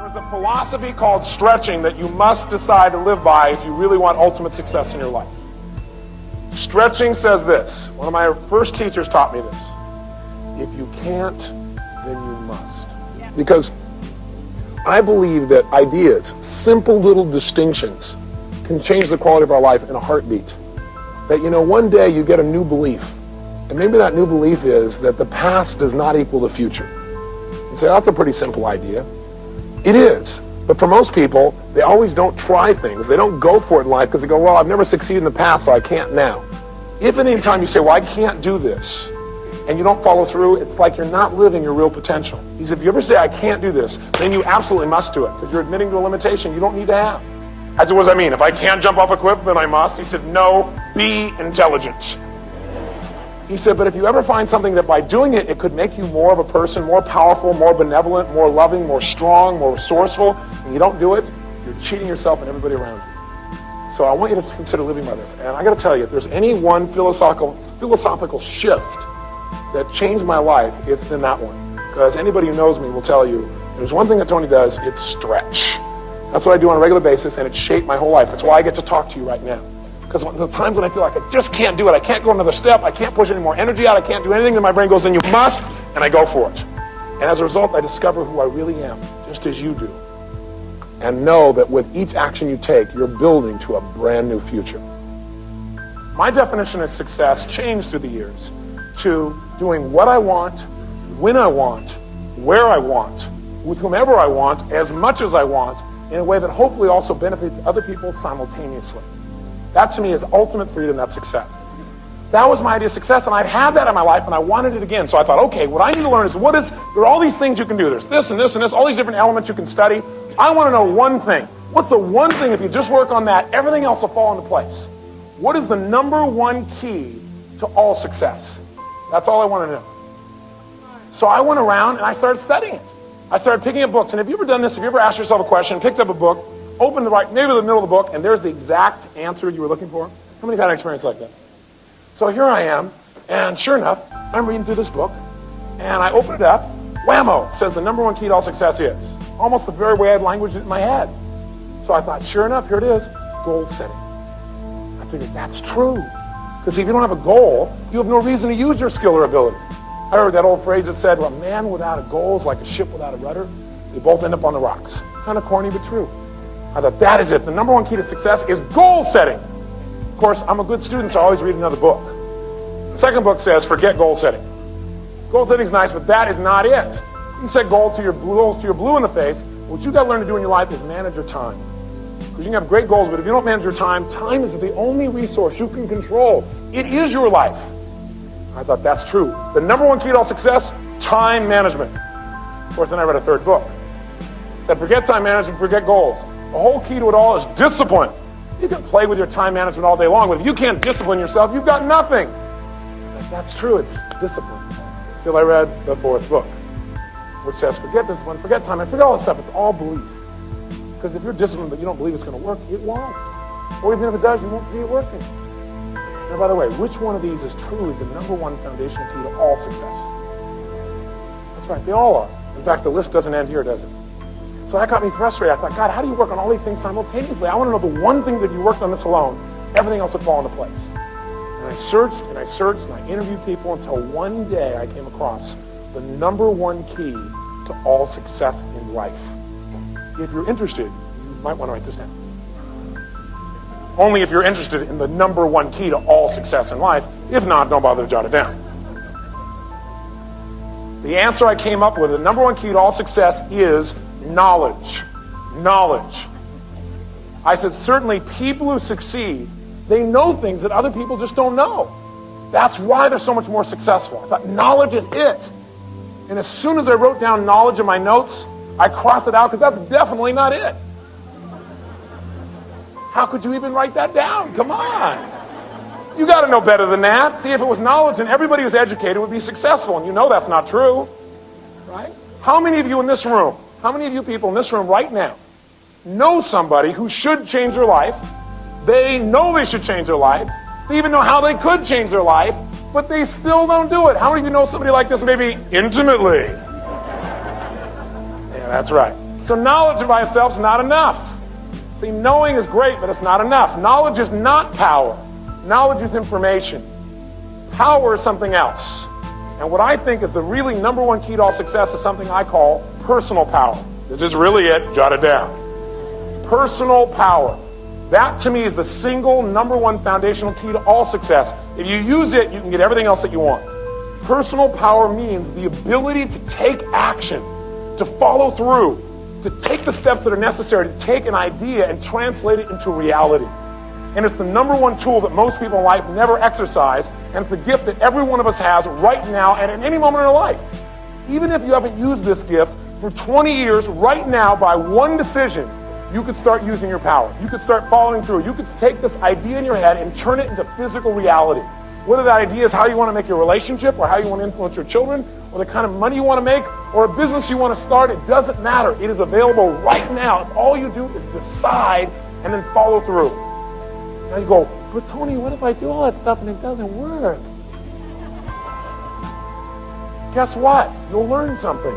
There's a philosophy called stretching that you must decide to live by if you really want ultimate success in your life. Stretching says this. One of my first teachers taught me this. If you can't, then you must. Yeah. Because I believe that ideas, simple little distinctions, can change the quality of our life in a heartbeat. That, one day you get a new belief. And maybe that new belief is that the past does not equal the future. You say, that's a pretty simple idea. It is. But for most people, they always don't try things. They don't go for it in life because they go, well, I've never succeeded in the past, so I can't now. If at any time you say, well, I can't do this, and you don't follow through, it's like you're not living your real potential. He said, if you ever say, I can't do this, then you absolutely must do it because you're admitting to a limitation you don't need to have. I said, what does that mean? If I can't jump off a cliff, then I must? He said, no, be intelligent. He said, but if you ever find something that by doing it, it could make you more of a person, more powerful, more benevolent, more loving, more strong, more resourceful, and you don't do it, you're cheating yourself and everybody around you. So I want you to consider living by this. And I got to tell you, if there's any one philosophical shift that changed my life, it's been that one. Because anybody who knows me will tell you, there's one thing that Tony does, it's stretch. That's what I do on a regular basis, and it shaped my whole life. That's why I get to talk to you right now. Because the times when I feel like I just can't do it, I can't go another step, I can't push any more energy out, I can't do anything, then my brain goes, then you must, and I go for it. And as a result, I discover who I really am, just as you do. And know that with each action you take, you're building to a brand new future. My definition of success changed through the years to doing what I want, when I want, where I want, with whomever I want, as much as I want, in a way that hopefully also benefits other people simultaneously. That to me is ultimate freedom, that's success. That was my idea of success, and I'd had that in my life, and I wanted it again. So I thought, okay, what I need to learn is there are all these things you can do. There's this and this and this, all these different elements you can study. I want to know one thing. What's the one thing, if you just work on that, everything else will fall into place? What is the number one key to all success? That's all I want to know. So I went around and I started studying it. I started picking up books. And have you ever done this? Have you ever asked yourself a question, picked up a book, opened maybe the middle of the book, and there's the exact answer you were looking for? How many have had an experience like that? So here I am, and sure enough, I'm reading through this book, and I open it up, whammo, it says the number one key to all success is. Almost the very way I had language in my head. So I thought, sure enough, here it is, goal setting. I figured that's true. Because if you don't have a goal, you have no reason to use your skill or ability. I heard that old phrase that said, well, a man without a goal is like a ship without a rudder. They both end up on the rocks. Kind of corny, but true. I thought, that is it. The number one key to success is goal setting. Of course, I'm a good student, so I always read another book. The second book says, forget goal setting. Goal setting is nice, but that is not it. You can set goals to your blue in the face. What you've got to learn to do in your life is manage your time. Because you can have great goals, but if you don't manage your time, time is the only resource you can control. It is your life. I thought, that's true. The number one key to all success, time management. Of course, then I read a third book. It said, forget time management, forget goals. The whole key to it all is discipline. You can play with your time management all day long, but if you can't discipline yourself, you've got nothing. That's true, it's discipline. Till I read the fourth book, which says, forget discipline, forget time, and forget all this stuff. It's all belief. Because if you're disciplined but you don't believe it's going to work, it won't. Or even if it does, you won't see it working. Now, by the way, which one of these is truly the number one foundational key to all success? That's right, they all are. In fact, the list doesn't end here, does it? So that got me frustrated. I thought, God, how do you work on all these things simultaneously? I want to know the one thing that if you worked on this alone, everything else would fall into place. And I searched and I searched and I interviewed people until one day I came across the number one key to all success in life. If you're interested, you might want to write this down. Only if you're interested in the number one key to all success in life. If not, don't bother to jot it down. The answer I came up with, the number one key to all success is knowledge. Knowledge. I said, certainly people who succeed, they know things that other people just don't know. That's why they're so much more successful. I thought knowledge is it. And as soon as I wrote down knowledge in my notes, I crossed it out because that's definitely not it. How could you even write that down? Come on. You got to know better than that. See, if it was knowledge, then everybody who's educated would be successful. And you know that's not true. Right? How many of you in this room, how many of you people in this room right now know somebody who should change their life? They know they should change their life. They even know how they could change their life, but they still don't do it. How many of you know somebody like this maybe intimately? Yeah, that's right. So knowledge by itself is not enough. See, knowing is great, but it's not enough. Knowledge is not power. Knowledge is information. Power is something else. And what I think is the really number one key to all success is something I call personal power. This is really it. Jot it down. Personal power. That, to me, is the single number one foundational key to all success. If you use it, you can get everything else that you want. Personal power means the ability to take action, to follow through, to take the steps that are necessary to take an idea and translate it into reality. And it's the number one tool that most people in life never exercise, and it's the gift that every one of us has right now and at any moment in our life. Even if you haven't used this gift for 20 years, right now, by one decision, you could start using your power. You could start following through. You could take this idea in your head and turn it into physical reality. Whether that idea is how you want to make your relationship, or how you want to influence your children, or the kind of money you want to make, or a business you want to start, it doesn't matter. It is available right now. If all you do is decide and then follow through. Now you go, but Tony, what if I do all that stuff and it doesn't work? Guess what? You'll learn something.